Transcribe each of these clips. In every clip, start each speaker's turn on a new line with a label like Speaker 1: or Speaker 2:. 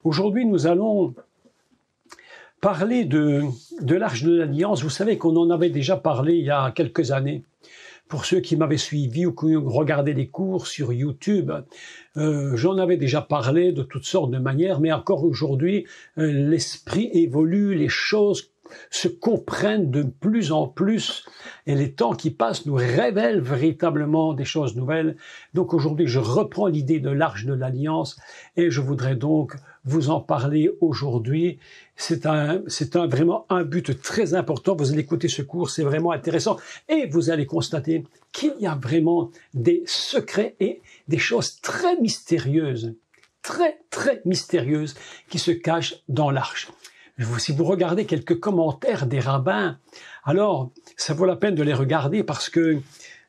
Speaker 1: Aujourd'hui, nous allons parler de l'Arche de l'Alliance. Vous savez qu'on en avait déjà parlé il y a quelques années. Pour ceux qui m'avaient suivi ou qui regardaient les cours sur YouTube, j'en avais déjà parlé de toutes sortes de manières, mais encore aujourd'hui, l'esprit évolue, les choses se comprennent de plus en plus et les temps qui passent nous révèlent véritablement des choses nouvelles. Donc aujourd'hui, je reprends l'idée de l'Arche de l'Alliance et je voudrais donc vous en parler aujourd'hui. C'est vraiment un but très important. Vous allez écouter ce cours, c'est vraiment intéressant et vous allez constater qu'il y a vraiment des secrets et des choses très mystérieuses, très mystérieuses qui se cachent dans l'Arche. Si vous regardez quelques commentaires des rabbins, alors ça vaut la peine de les regarder parce que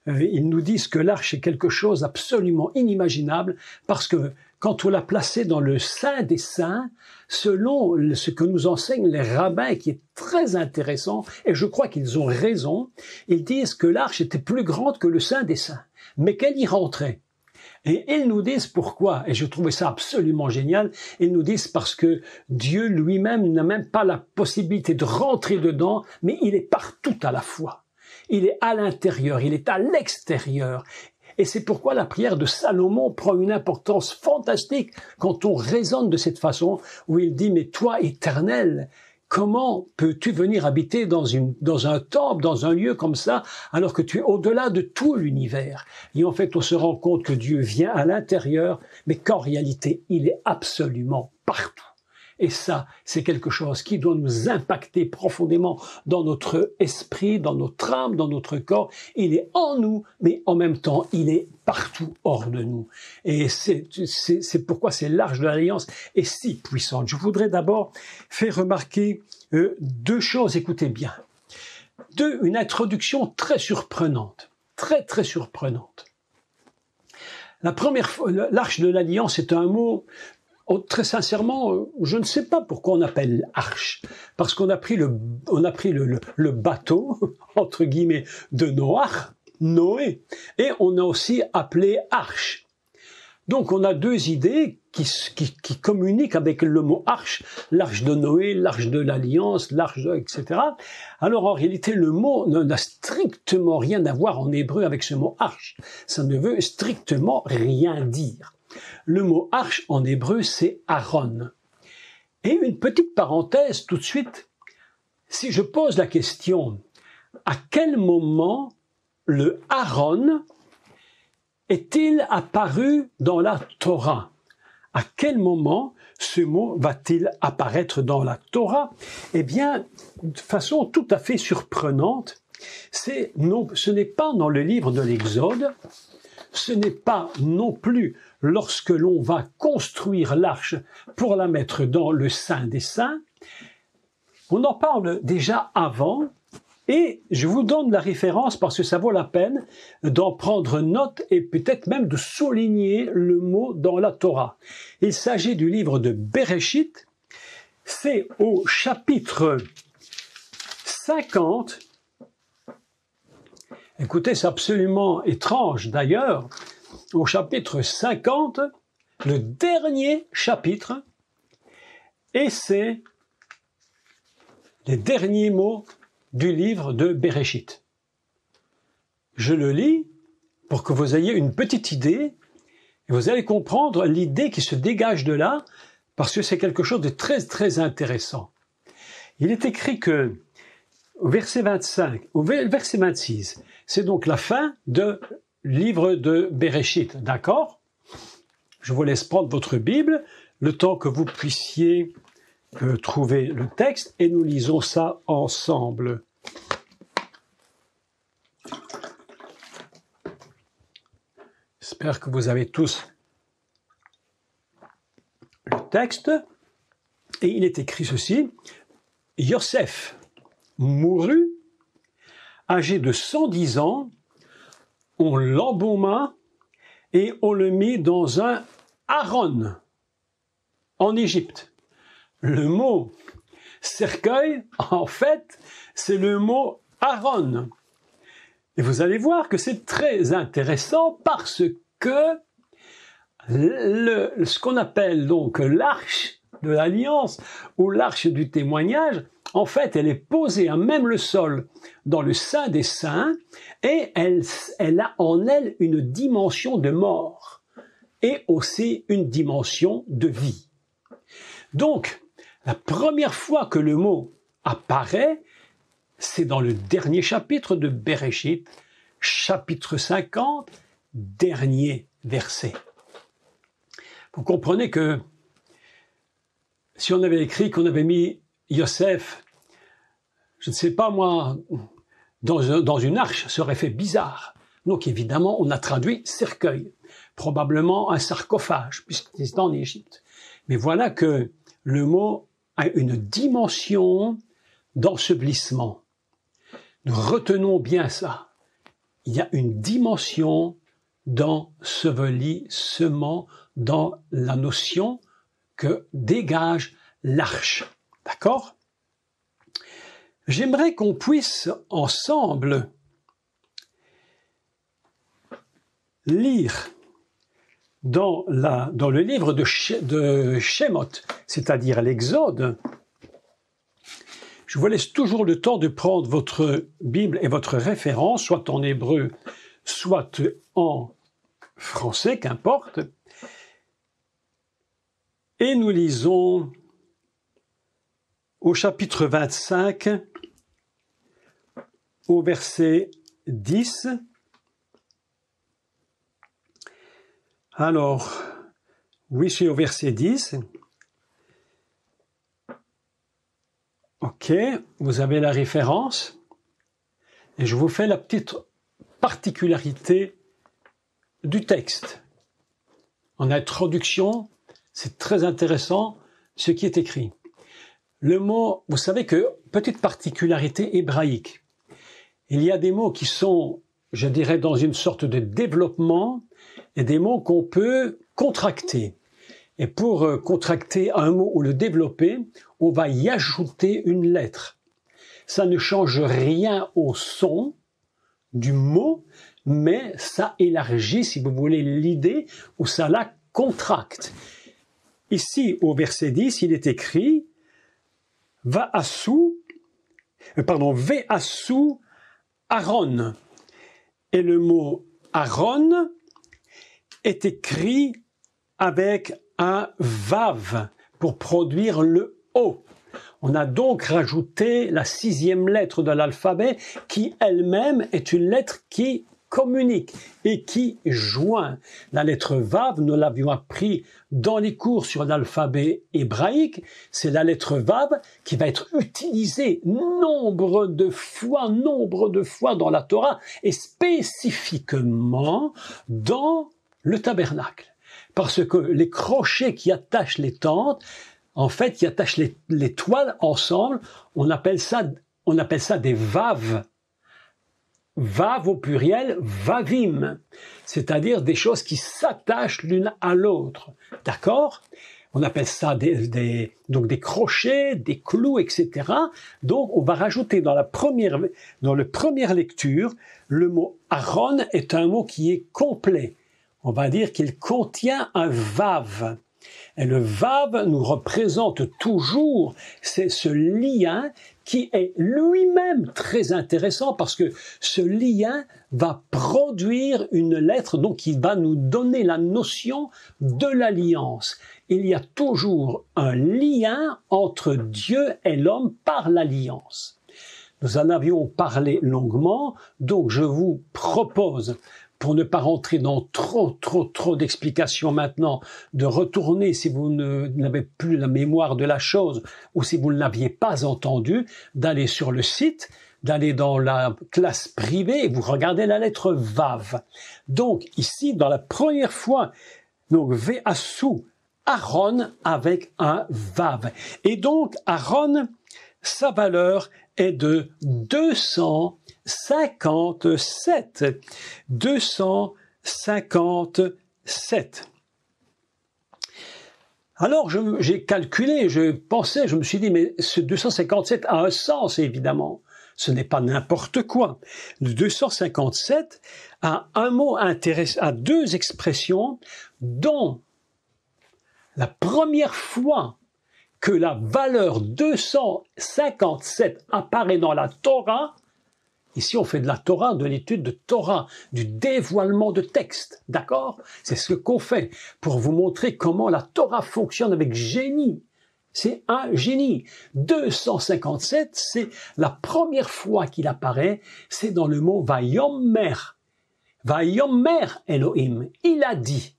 Speaker 1: ils nous disent que l'arche est quelque chose d'absolument inimaginable parce que quand on l'a placée dans le Saint des Saints, selon ce que nous enseignent les rabbins, qui est très intéressant, et je crois qu'ils ont raison, ils disent que l'arche était plus grande que le Saint des Saints, mais qu'elle y rentrait. Et ils nous disent pourquoi, et je trouvais ça absolument génial, ils nous disent parce que Dieu lui-même n'a même pas la possibilité de rentrer dedans, mais il est partout à la fois. Il est à l'intérieur, il est à l'extérieur. Et c'est pourquoi la prière de Salomon prend une importance fantastique quand on raisonne de cette façon, où il dit « Mais toi, Éternel, comment peux-tu venir habiter dans un temple, dans un lieu comme ça, alors que tu es au-delà de tout l'univers ?» Et en fait, on se rend compte que Dieu vient à l'intérieur, mais qu'en réalité, il est absolument partout. Et ça, c'est quelque chose qui doit nous impacter profondément dans notre esprit, dans notre âme, dans notre corps. Il est en nous, mais en même temps, il est partout hors de nous. Et c'est pourquoi l'Arche de l'Alliance est si puissante. Je voudrais d'abord faire remarquer deux choses, écoutez bien. Une introduction très surprenante, très surprenante. La première fois, l'Arche de l'Alliance est un mot... Très sincèrement, je ne sais pas pourquoi on appelle arche, parce qu'on a pris le bateau, entre guillemets, de Noé, et on a aussi appelé arche. Donc on a deux idées qui communiquent avec le mot arche, l'arche de Noé, l'arche de l'Alliance, etc. Alors en réalité, le mot n'a strictement rien à voir en hébreu avec ce mot arche. Ça ne veut strictement rien dire. Le mot arche en hébreu, c'est Aaron. Et une petite parenthèse tout de suite, si je pose la question, à quel moment le Aaron est-il apparu dans la Torah? À quel moment ce mot va-t-il apparaître dans la Torah? Eh bien, de façon tout à fait surprenante, ce n'est pas dans le livre de l'Exode, ce n'est pas non plus lorsque l'on va construire l'arche pour la mettre dans le Saint des Saints. On en parle déjà avant, et je vous donne la référence parce que ça vaut la peine d'en prendre note et peut-être même de souligner le mot dans la Torah. Il s'agit du livre de Bereshit, c'est au chapitre 50. Écoutez, c'est absolument étrange d'ailleurs. Au chapitre 50, le dernier chapitre, et c'est les derniers mots du livre de Bereshit. Je le lis pour que vous ayez une petite idée, et vous allez comprendre l'idée qui se dégage de là, parce que c'est quelque chose de très intéressant. Il est écrit que, au verset 25, au verset 26, c'est donc la fin du livre de Bereshit, d'accord? Je vous laisse prendre votre Bible, le temps que vous puissiez trouver le texte, et nous lisons ça ensemble. J'espère que vous avez tous le texte, et il est écrit ceci: Yosef mourut, âgé de 110 ans, on l'embauma et on le mit dans un Aaron en Égypte. Le mot cercueil, en fait, c'est le mot Aaron. Et vous allez voir que c'est très intéressant parce que ce qu'on appelle donc l'arche de l'Alliance ou l'arche du témoignage, en fait, elle est posée à même le sol dans le Saint des Saints et elle a en elle une dimension de mort et aussi une dimension de vie. Donc, la première fois que le mot apparaît, c'est dans le dernier chapitre de Bereshit, chapitre 50, dernier verset. Vous comprenez que si on avait écrit qu'on avait mis Yosef, je ne sais pas moi, dans une arche, ça aurait fait bizarre. Donc évidemment, on a traduit cercueil, probablement un sarcophage, puisque c'est en Égypte. Mais voilà que le mot a une dimension d'ensevelissement. Nous retenons bien ça. Il y a une dimension d'ensevelissement dans la notion que dégage l'arche. D'accord ? J'aimerais qu'on puisse ensemble lire dans le livre de Shemot, c'est-à-dire l'Exode. Je vous laisse toujours le temps de prendre votre Bible et votre référence, soit en hébreu, soit en français, qu'importe. Et nous lisons au chapitre 25, au verset 10. Alors, oui, c'est au verset 10. Ok, vous avez la référence. Et je vous fais la petite particularité du texte. En introduction, c'est très intéressant ce qui est écrit. Le mot, vous savez que, petite particularité hébraïque, il y a des mots qui sont, je dirais, dans une sorte de développement et des mots qu'on peut contracter. Et pour contracter un mot ou le développer, on va y ajouter une lettre. Ça ne change rien au son du mot, mais ça élargit, si vous voulez, l'idée ou ça la contracte. Ici, au verset 10, il est écrit Ve'asu Aaron. Et le mot Aaron est écrit avec un vav pour produire le O. On a donc rajouté la 6e lettre de l'alphabet qui elle-même est une lettre qui communique et qui joint. La lettre Vav, nous l'avions appris dans les cours sur l'alphabet hébraïque, c'est la lettre Vav qui va être utilisée nombre de fois dans la Torah et spécifiquement dans le tabernacle. Parce que les crochets qui attachent les tentes, en fait, qui attachent les toiles ensemble, on appelle ça des vaves. Vav au pluriel, vavim, c'est-à-dire des choses qui s'attachent l'une à l'autre. D'accord ? On appelle ça donc des crochets, des clous, etc. Donc, on va rajouter dans la première lecture, le mot Aaron est un mot qui est complet. On va dire qu'il contient un vav. Et le vav nous représente toujours, c'est ce lien qui est lui-même très intéressant parce que ce lien va produire une lettre donc qui va nous donner la notion de l'alliance. Il y a toujours un lien entre Dieu et l'homme par l'alliance. Nous en avions parlé longuement, donc je vous propose, pour ne pas rentrer dans trop d'explications maintenant, de retourner si vous n'avez plus la mémoire de la chose ou si vous ne l'aviez pas entendu, d'aller sur le site, d'aller dans la classe privée et vous regardez la lettre Vav. Donc ici, dans la première fois, donc Ve'asu, Aaron avec un Vav. Et donc Aaron, sa valeur est de 257. 257. Alors, j'ai calculé, je me suis dit, mais ce 257 a un sens, évidemment. Ce n'est pas n'importe quoi. Le 257 a un mot intéressant, a deux expressions dont la première fois que la valeur 257 apparaît dans la Torah. Ici, on fait de la Torah, de l'étude de Torah, du dévoilement de texte, d'accord? C'est ce qu'on fait pour vous montrer comment la Torah fonctionne avec génie. C'est un génie. 257, c'est la première fois qu'il apparaît, c'est dans le mot Vayomer. Vayomer Elohim. Il a dit.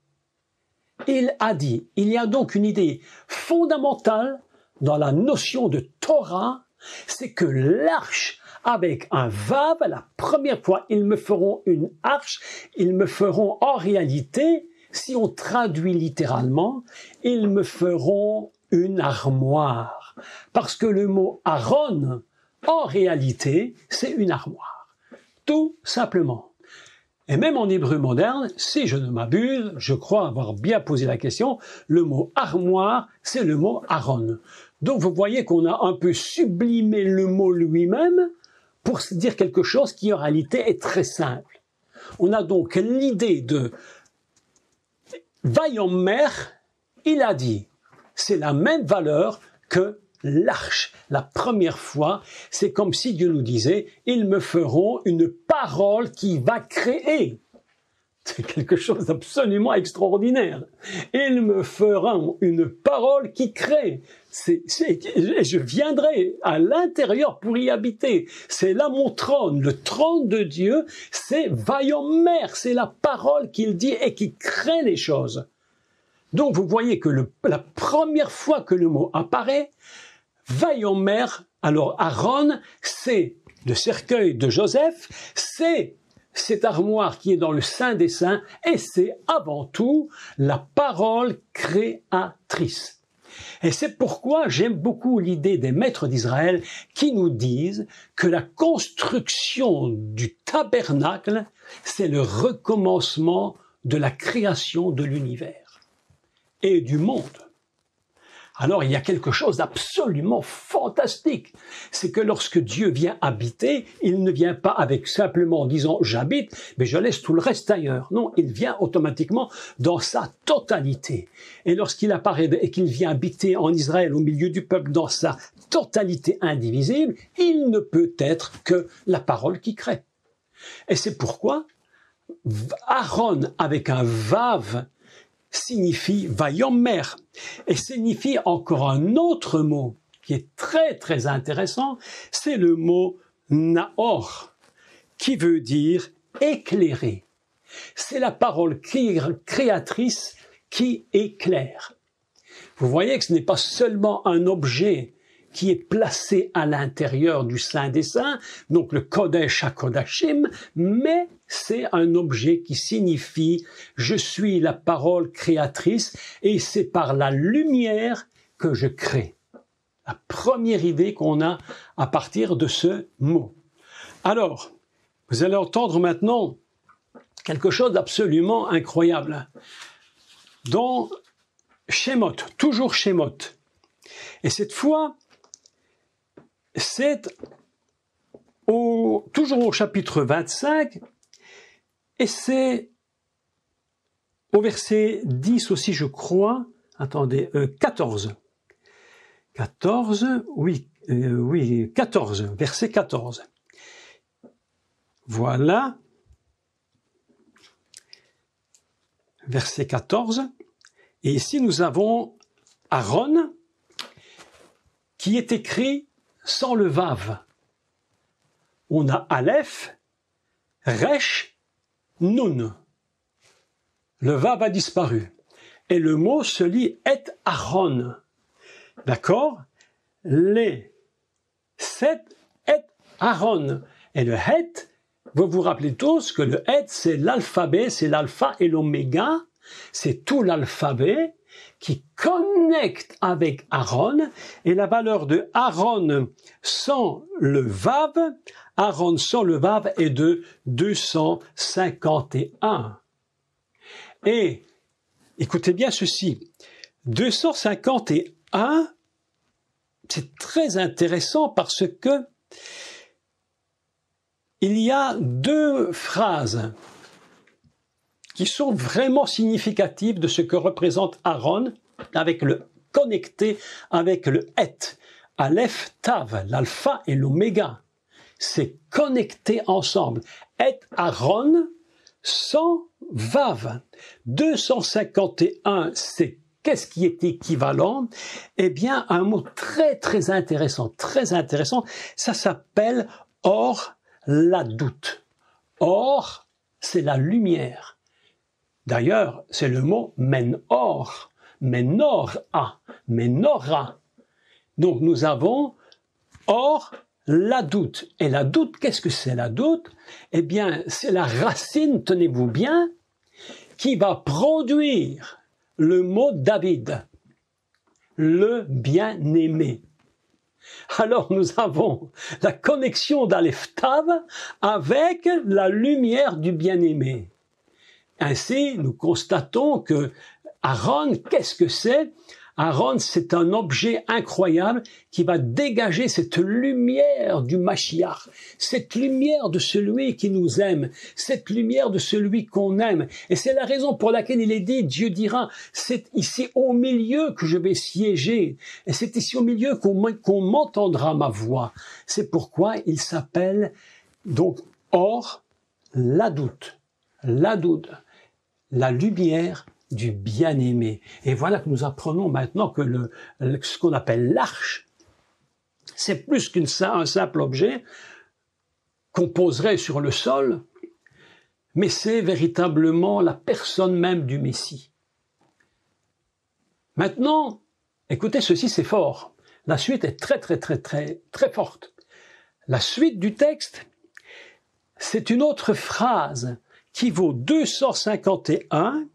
Speaker 1: Il a dit. Il y a donc une idée fondamentale dans la notion de Torah, c'est que l'arche avec un vav, la première fois, ils me feront une arche, ils me feront en réalité, si on traduit littéralement, ils me feront une armoire. Parce que le mot Aaron, en réalité, c'est une armoire. Tout simplement. Et même en hébreu moderne, si je ne m'abuse, je crois avoir bien posé la question, le mot armoire, c'est le mot Aaron. Donc vous voyez qu'on a un peu sublimé le mot lui-même pour dire quelque chose qui en réalité est très simple. On a donc l'idée de Vayomer, il a dit, c'est la même valeur que l'arche. La première fois, c'est comme si Dieu nous disait, ils me feront une parole qui va créer. C'est quelque chose d'absolument extraordinaire. Ils me feront une parole qui crée. Je viendrai à l'intérieur pour y habiter. C'est là mon trône. Le trône de Dieu, c'est Vayomer. C'est la parole qu'il dit et qui crée les choses. Donc vous voyez que la première fois que le mot apparaît, Vayomer, alors Aaron, c'est le cercueil de Joseph, c'est cette armoire qui est dans le Saint des Saints, et c'est avant tout la parole créatrice. Et c'est pourquoi j'aime beaucoup l'idée des maîtres d'Israël qui nous disent que la construction du tabernacle, c'est le recommencement de la création de l'univers et du monde. Alors il y a quelque chose d'absolument fantastique. C'est que lorsque Dieu vient habiter, il ne vient pas avec simplement en disant « j'habite », mais je laisse tout le reste ailleurs. Non, il vient automatiquement dans sa totalité. Et lorsqu'il apparaît et qu'il vient habiter en Israël au milieu du peuple dans sa totalité indivisible, il ne peut être que la parole qui crée. Et c'est pourquoi Aaron avec un vav signifie Vayomer et signifie encore un autre mot qui est très très intéressant, c'est le mot Naor qui veut dire éclairer. C'est la parole créatrice qui éclaire. Vous voyez que ce n'est pas seulement un objet qui est placé à l'intérieur du Saint des Saints, donc le Kodesh HaKodashim, mais c'est un objet qui signifie « je suis la parole créatrice et c'est par la lumière que je crée ». La première idée qu'on a à partir de ce mot. Alors, vous allez entendre maintenant quelque chose d'absolument incroyable. Dans Shemot, toujours Shemot, et cette fois, c'est toujours au chapitre 25, et c'est au verset 10 aussi, je crois. Attendez, 14. 14, oui, 14, verset 14. Voilà. Verset 14. Et ici, nous avons Aaron, qui est écrit sans le vav. On a Aleph, Resh, Nun. Le vav a disparu. Et le mot se lit et Aaron. D'accord? Les sept et Aaron. Et le het, vous vous rappelez tous que le het, c'est l'alphabet, c'est l'alpha et l'oméga. C'est tout l'alphabet qui connecte avec Aaron, et la valeur de Aaron sans le vav, Aaron sans le vav est de 251. Et écoutez bien ceci, 251, c'est très intéressant parce que il y a deux phrases qui sont vraiment significatives de ce que représente Aaron avec le connecté avec le Et, Aleph, Tav, l'alpha et l'oméga. C'est connecté ensemble. Et Aaron, sans Vav. 251, c'est qu'est-ce qui est équivalent? Eh bien, un mot très intéressant, ça s'appelle Or Ladout. Or, c'est la lumière. D'ailleurs, c'est le mot Menor, Menora, Menora. Donc, nous avons Or Ladout. Et Ladout, qu'est-ce que c'est Ladout? Eh bien, c'est la racine, tenez-vous bien, qui va produire le mot David, le bien-aimé. Alors nous avons la connexion d'Aleph Tav avec la lumière du bien-aimé. Ainsi, nous constatons que Aaron, qu'est-ce que c'est? Aaron, c'est un objet incroyable qui va dégager cette lumière du Mashiach, cette lumière de celui qui nous aime, cette lumière de celui qu'on aime. Et c'est la raison pour laquelle il est dit, Dieu dira, c'est ici au milieu que je vais siéger, et c'est ici au milieu qu'on m'entendra ma voix. C'est pourquoi il s'appelle donc Or Ladout, Ladout, la lumière du bien-aimé. Et voilà que nous apprenons maintenant que ce qu'on appelle l'arche, c'est plus qu'un simple objet qu'on poserait sur le sol, mais c'est véritablement la personne même du Messie. Maintenant, écoutez, ceci c'est fort. La suite est très forte. La suite du texte, c'est une autre phrase qui vaut 251.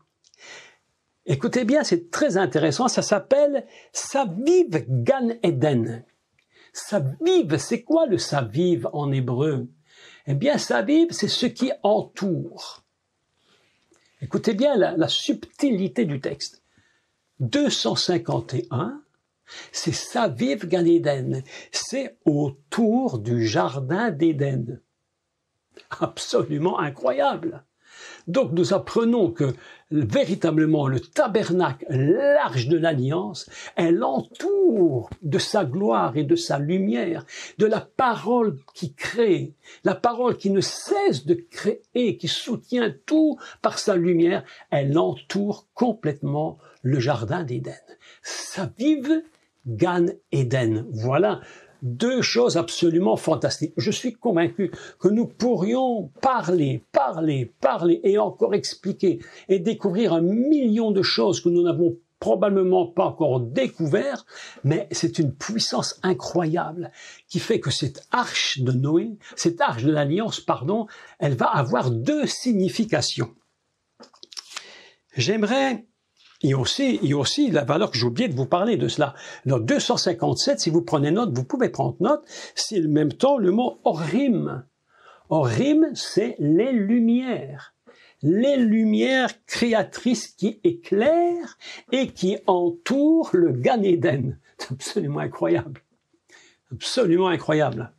Speaker 1: Écoutez bien, c'est très intéressant, ça s'appelle Saviv Gan Eden. Saviv, c'est quoi le Saviv en hébreu? Eh bien, Saviv, c'est ce qui entoure. Écoutez bien la subtilité du texte. 251, c'est Saviv Gan Eden, c'est autour du jardin d'Éden. Absolument incroyable. Donc nous apprenons que véritablement le tabernacle, l'arche de l'alliance, elle entoure de sa gloire et de sa lumière, de la parole qui crée, la parole qui ne cesse de créer, qui soutient tout par sa lumière, elle entoure complètement le jardin d'Éden. Saviv Gan Eden. Voilà deux choses absolument fantastiques. Je suis convaincu que nous pourrions parler et encore expliquer et découvrir 1 million de choses que nous n'avons probablement pas encore découvert, mais c'est une puissance incroyable qui fait que cette arche de Noé, cette arche de l'Alliance, pardon, elle va avoir 2 significations. J'aimerais Il y a aussi la valeur que j'ai oublié de vous parler de cela. Dans 257, si vous prenez note, vous pouvez prendre note, c'est en même temps le mot Orim. Orim, c'est les lumières créatrices qui éclairent et qui entourent le Gan Eden. C'est absolument incroyable. Absolument incroyable.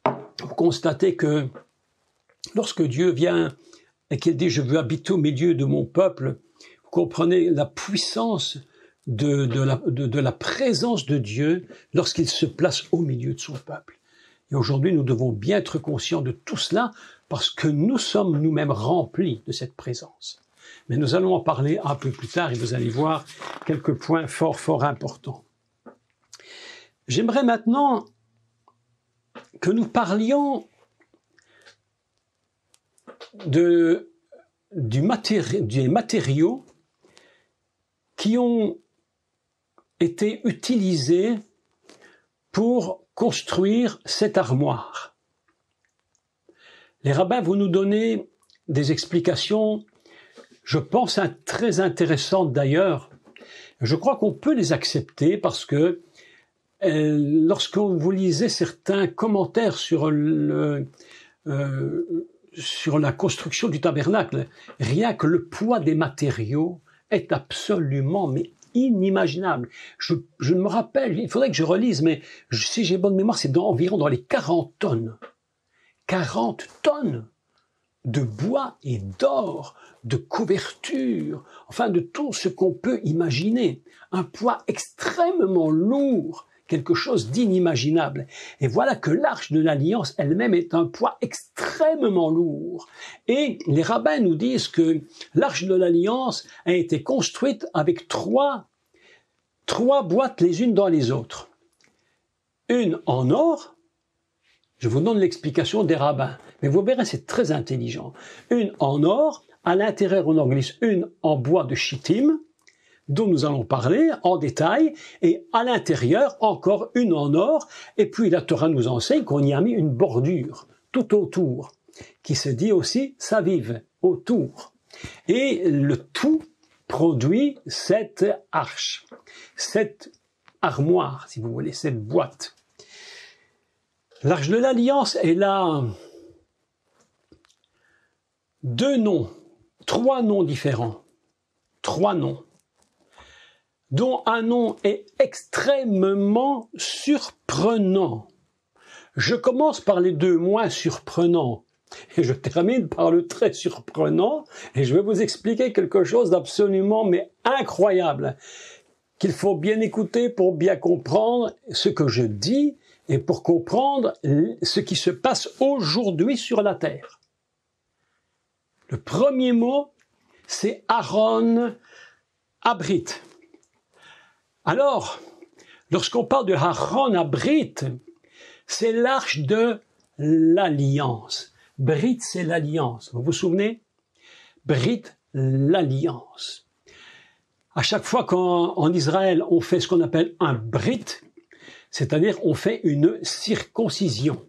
Speaker 1: Vous constatez que lorsque Dieu vient et qu'il dit « Je veux habiter au milieu de mon peuple », vous comprenez la puissance de la présence de Dieu lorsqu'il se place au milieu de son peuple. Et aujourd'hui, nous devons bien être conscients de tout cela parce que nous sommes nous-mêmes remplis de cette présence. Mais nous allons en parler un peu plus tard et vous allez voir quelques points fort importants. J'aimerais maintenant que nous parlions des matériaux qui ont été utilisés pour construire cette armoire. Les rabbins vont nous donner des explications, je pense très intéressantes d'ailleurs. Je crois qu'on peut les accepter parce que lorsque vous lisez certains commentaires sur la construction du tabernacle, rien que le poids des matériaux est absolument inimaginable. Je me rappelle, il faudrait que je relise, mais si j'ai bonne mémoire, c'est environ dans les 40 tonnes. 40 tonnes de bois et d'or, de couverture, enfin de tout ce qu'on peut imaginer. Un poids extrêmement lourd, quelque chose d'inimaginable. Et voilà que l'Arche de l'Alliance elle-même est un poids extrêmement lourd. Et les rabbins nous disent que l'Arche de l'Alliance a été construite avec trois boîtes les unes dans les autres. Une en or, je vous donne l'explication des rabbins, mais vous verrez, c'est très intelligent. Une en or, à l'intérieur on en glisse une en bois de chittim, dont nous allons parler en détail, et à l'intérieur encore une en or, et puis la Torah nous enseigne qu'on y a mis une bordure tout autour, qui se dit aussi saviv, autour. Et le tout produit cette arche, cette armoire, si vous voulez, cette boîte. L'Arche de l'Alliance, elle a trois noms différents, trois noms, dont un nom est extrêmement surprenant. Je commence par les deux moins surprenants, et je termine par le très surprenant, et je vais vous expliquer quelque chose d'absolument mais incroyable, qu'il faut bien écouter pour bien comprendre ce que je dis, et pour comprendre ce qui se passe aujourd'hui sur la terre. Le premier mot, c'est Aaron Abrit. Alors, lorsqu'on parle de Aaron Abrit, c'est l'arche de l'alliance. Brit, c'est l'alliance. Vous vous souvenez? Brit, l'alliance. À chaque fois qu'en Israël, on fait ce qu'on appelle un brit, c'est-à-dire on fait une circoncision.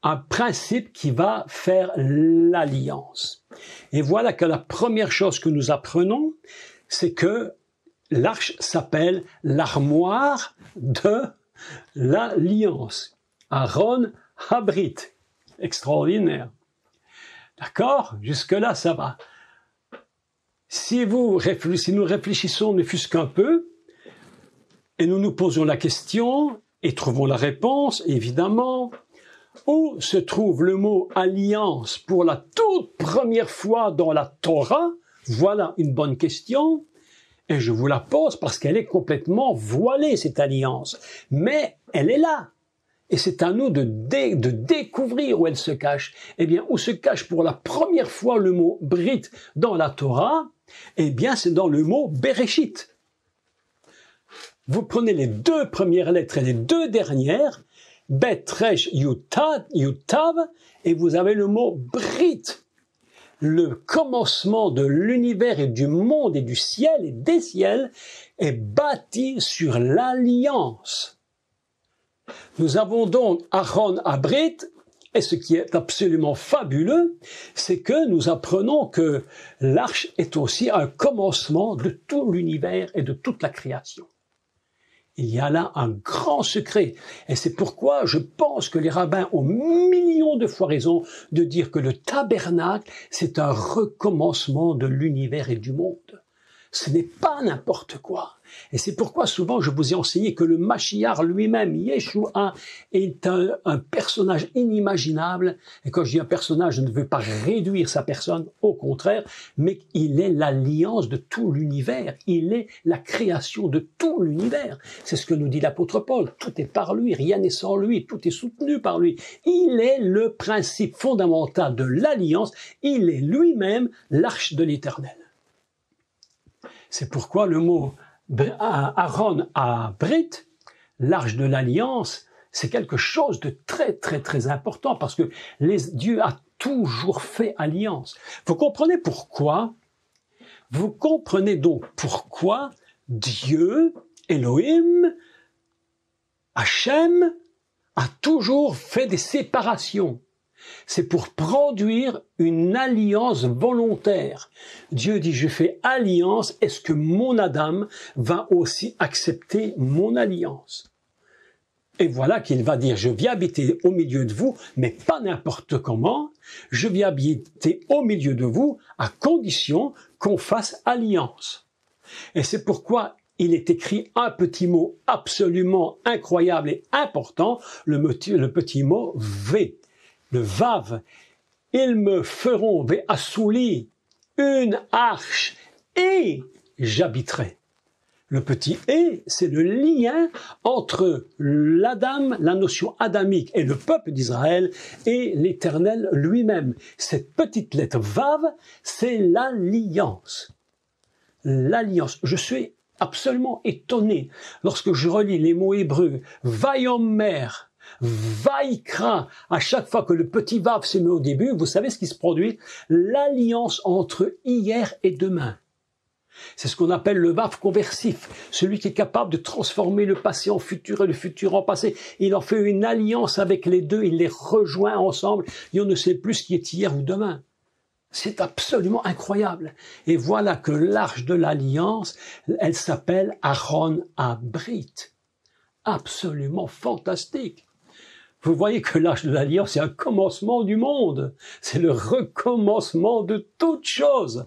Speaker 1: Un principe qui va faire l'alliance. Et voilà que la première chose que nous apprenons, c'est que l'arche s'appelle l'armoire de l'alliance. Aaron Habrit. Extraordinaire. D'accord? Jusque-là, ça va. Si nous réfléchissons ne fût-ce qu'un peu, et nous nous posons la question, et trouvons la réponse, évidemment, où se trouve le mot alliance pour la toute première fois dans la Torah? Voilà une bonne question. Et je vous la pose parce qu'elle est complètement voilée, cette alliance. Mais elle est là. Et c'est à nous de découvrir où elle se cache. Eh bien, où se cache pour la première fois le mot Brit dans la Torah? Eh bien, c'est dans le mot Bereshit. Vous prenez les deux premières lettres et les deux dernières, Bet, Resh, Yutav, et vous avez le mot Brit. Le commencement de l'univers et du monde et du ciel et des ciels est bâti sur l'alliance. Nous avons donc Aaron Abrit, et ce qui est absolument fabuleux, c'est que nous apprenons que l'arche est aussi un commencement de tout l'univers et de toute la création. Il y a là un grand secret. Et c'est pourquoi je pense que les rabbins ont millions de fois raison de dire que le tabernacle, c'est un recommencement de l'univers et du monde. Ce n'est pas n'importe quoi. Et c'est pourquoi souvent je vous ai enseigné que le Mashiach lui-même, Yeshua, est un personnage inimaginable. Et quand je dis un personnage, je ne veux pas réduire sa personne, au contraire, mais il est l'alliance de tout l'univers. Il est la création de tout l'univers. C'est ce que nous dit l'apôtre Paul. Tout est par lui, rien n'est sans lui, tout est soutenu par lui. Il est le principe fondamental de l'alliance. Il est lui-même l'arche de l'Éternel. C'est pourquoi le mot Aaron Abrit, l'arche de l'alliance, c'est quelque chose de très très très important parce que Dieu a toujours fait alliance. Vous comprenez pourquoi? Vous comprenez donc pourquoi Dieu, Elohim, Hachem, a toujours fait des séparations. C'est pour produire une alliance volontaire. Dieu dit, je fais alliance, est-ce que mon Adam va aussi accepter mon alliance? Et voilà qu'il va dire, je viens habiter au milieu de vous, mais pas n'importe comment, je viens habiter au milieu de vous à condition qu'on fasse alliance. Et c'est pourquoi il est écrit un petit mot absolument incroyable et important, le petit mot V. Le Vav, ils me feront ve'asouli une arche et j'habiterai. Le petit « et », c'est le lien entre l'Adam, la notion adamique et le peuple d'Israël et l'Éternel lui-même. Cette petite lettre « vav », c'est l'alliance. L'alliance. Je suis absolument étonné lorsque je relis les mots hébreux « vayomer », « vaikra », à chaque fois que le petit « vav » se met au début, vous savez ce qui se produit? L'alliance entre hier et demain. C'est ce qu'on appelle le vav conversif, celui qui est capable de transformer le passé en futur et le futur en passé. Il en fait une alliance avec les deux, il les rejoint ensemble et on ne sait plus ce qui est hier ou demain. C'est absolument incroyable. Et voilà que l'arche de l'alliance, elle s'appelle Aaron Abrit. Absolument fantastique. Vous voyez que l'arche de l'alliance, c'est un commencement du monde. C'est le recommencement de toutes choses.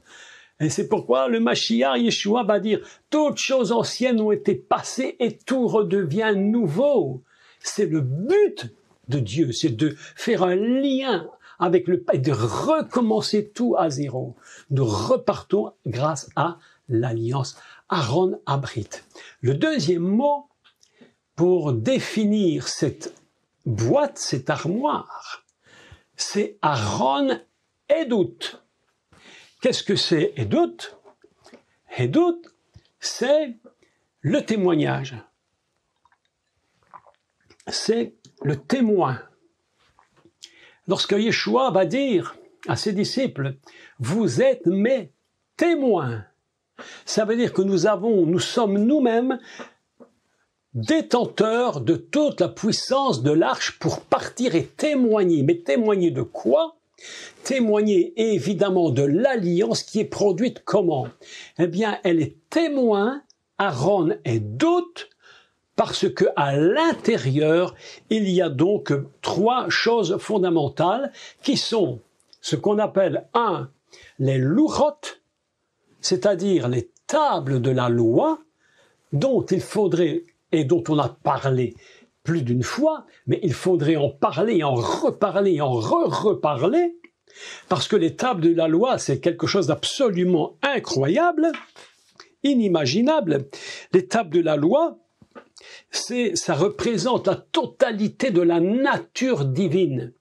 Speaker 1: Et c'est pourquoi le Mashiach Yeshua va dire « Toutes choses anciennes ont été passées et tout redevient nouveau ». C'est le but de Dieu, c'est de faire un lien avec le Père et de recommencer tout à zéro. Nous repartons grâce à l'alliance Aaron Abrit. Le deuxième mot pour définir cette boîte, cette armoire, c'est Aaron Edut. Qu'est-ce que c'est Edut? Edut, c'est le témoignage. C'est le témoin. Lorsque Yeshua va dire à ses disciples, vous êtes mes témoins, ça veut dire que nous sommes nous-mêmes détenteurs de toute la puissance de l'arche pour partir et témoigner. Mais témoigner de quoi? Témoigner évidemment de l'alliance qui est produite comment? Eh bien, elle est témoin, Aaron est doute, parce que à l'intérieur, il y a donc trois choses fondamentales qui sont ce qu'on appelle les lourotes, c'est-à-dire les tables de la loi, dont il faudrait, et dont on a parlé plus d'une fois, mais il faudrait en parler, en reparler, en reparler, parce que les tables de la loi, c'est quelque chose d'absolument incroyable, inimaginable. Les tables de la loi, ça représente la totalité de la nature divine.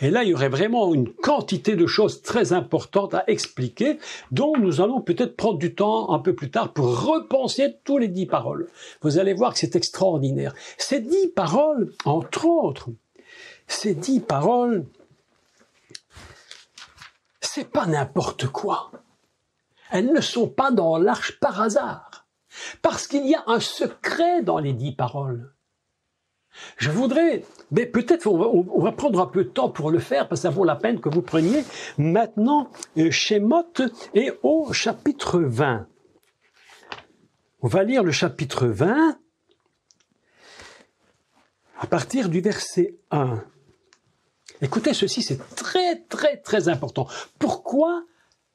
Speaker 1: Et là, il y aurait vraiment une quantité de choses très importantes à expliquer, dont nous allons peut-être prendre du temps un peu plus tard pour repenser tous les 10 paroles. Vous allez voir que c'est extraordinaire. Ces 10 paroles, entre autres, ces 10 paroles, c'est pas n'importe quoi. Elles ne sont pas dans l'arche par hasard, parce qu'il y a un secret dans les 10 paroles. Je voudrais, mais peut-être on va prendre un peu de temps pour le faire, parce que ça vaut la peine que vous preniez maintenant Shemot et au chapitre 20. On va lire le chapitre 20 à partir du verset 1. Écoutez, ceci c'est très important. Pourquoi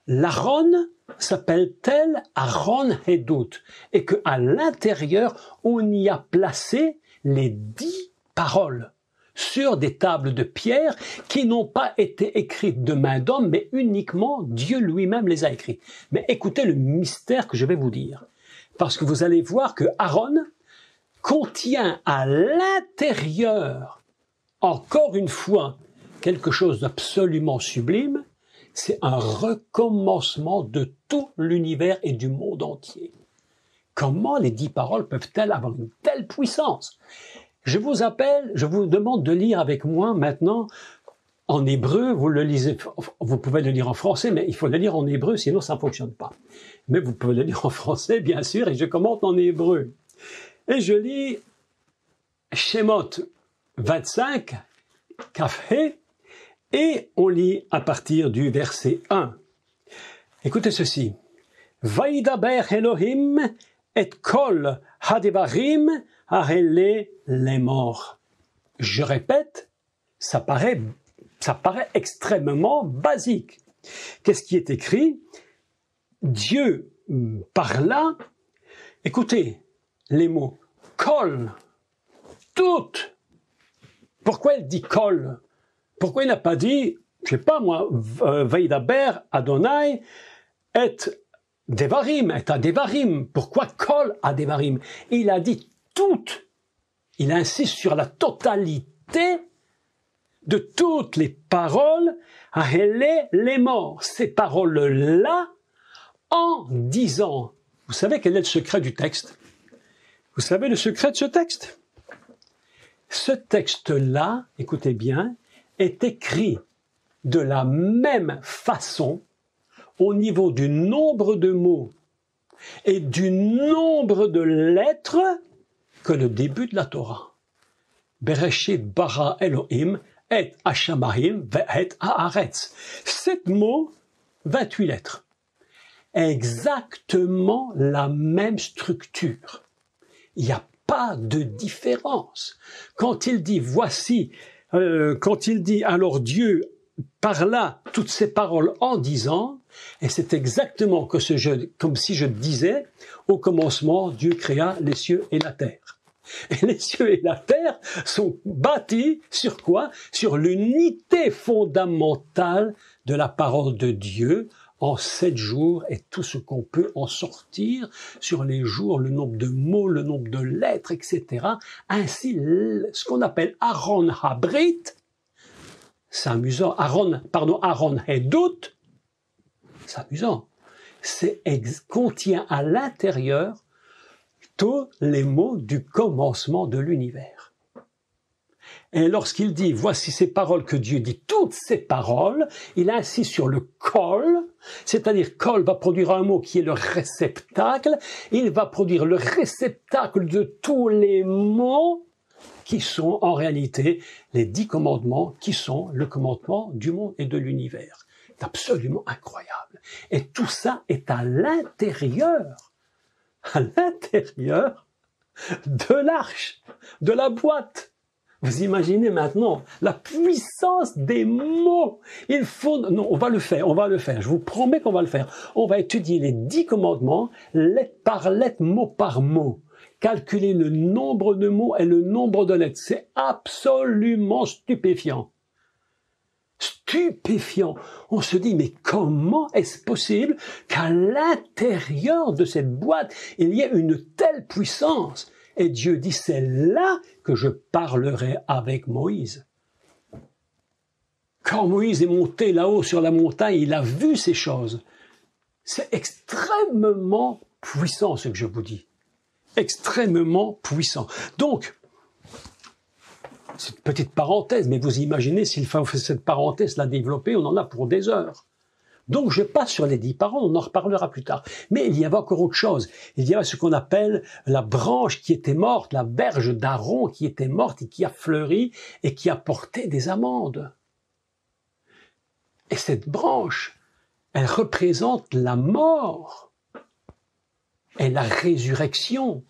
Speaker 1: l'Aaron s'appelle-t-elle Aaron Edut? Et qu'à l'intérieur, on y a placé les 10 paroles sur des tables de pierre qui n'ont pas été écrites de main d'homme, mais uniquement Dieu lui-même les a écrites. Mais écoutez le mystère que je vais vous dire. Parce que vous allez voir que Aaron contient à l'intérieur, encore une fois, quelque chose d'absolument sublime. C'est un recommencement de tout l'univers et du monde entier. Comment les 10 paroles peuvent-elles avoir une telle puissance? Je vous demande de lire avec moi maintenant en hébreu. Vous pouvez le lire en français, mais il faut le lire en hébreu, sinon ça ne fonctionne pas. Mais vous pouvez le lire en français, bien sûr, et je commente en hébreu. Et je lis Shemot 25, Kafé, et on lit à partir du verset 1. Écoutez ceci. Vaidaber Elohim et kol hadevarim ha'ele lemor. Je répète, ça paraît extrêmement basique. Qu'est-ce qui est écrit? Dieu parla, écoutez les mots, kol, toutes. Pourquoi il dit kol? Pourquoi il n'a pas dit je sais pas moi, Veidaber Adonai et Devarim, est à Devarim. Pourquoi Kol à Devarim? Il a dit toutes. Il insiste sur la totalité de toutes les paroles à les morts. Ces paroles-là, en disant. Vous savez quel est le secret du texte? Vous savez le secret de ce texte? Ce texte-là, écoutez bien, est écrit de la même façon au niveau du nombre de mots et du nombre de lettres que le début de la Torah. Bereshit bara Elohim et Hashamahim ve'et haaretz. 7 mots, 28 lettres. Exactement la même structure. Il n'y a pas de différence. Quand il dit voici, quand il dit alors Dieu parla toutes ces paroles en disant, et c'est exactement comme si je disais, au commencement, Dieu créa les cieux et la terre. Et les cieux et la terre sont bâtis sur quoi? Sur l'unité fondamentale de la parole de Dieu en 7 jours et tout ce qu'on peut en sortir sur les jours, le nombre de mots, le nombre de lettres, etc. Ainsi, ce qu'on appelle Aaron Habrit, c'est amusant, Aaron Hedut, c'est amusant, contient à l'intérieur tous les mots du commencement de l'univers. Et lorsqu'il dit, voici ces paroles que Dieu dit, toutes ces paroles, il insiste sur le kol, c'est-à-dire kol va produire un mot qui est le réceptacle, il va produire le réceptacle de tous les mots qui sont en réalité les 10 commandements qui sont le commandement du monde et de l'univers. C'est absolument incroyable. Et tout ça est à l'intérieur de l'arche, de la boîte. Vous imaginez maintenant la puissance des mots. Non, on va le faire. Je vous promets qu'on va le faire. On va étudier les 10 commandements, lettre par lettre, mot par mot. Calculer le nombre de mots et le nombre de lettres. C'est absolument stupéfiant. Stupéfiant. On se dit, mais comment est-ce possible qu'à l'intérieur de cette boîte, il y ait une telle puissance? Et Dieu dit, c'est là que je parlerai avec Moïse. Quand Moïse est monté là-haut sur la montagne, il a vu ces choses. C'est extrêmement puissant ce que je vous dis. Extrêmement puissant. Donc, c'est une petite parenthèse, mais vous imaginez, s'il faut cette parenthèse la développer, on en a pour des heures. Donc je passe sur les 10 paroles, on en reparlera plus tard. Mais il y avait encore autre chose. Il y avait ce qu'on appelle la branche qui était morte, la verge d'Aaron qui était morte et qui a fleuri et qui a porté des amandes. Et cette branche, elle représente la mort et la résurrection.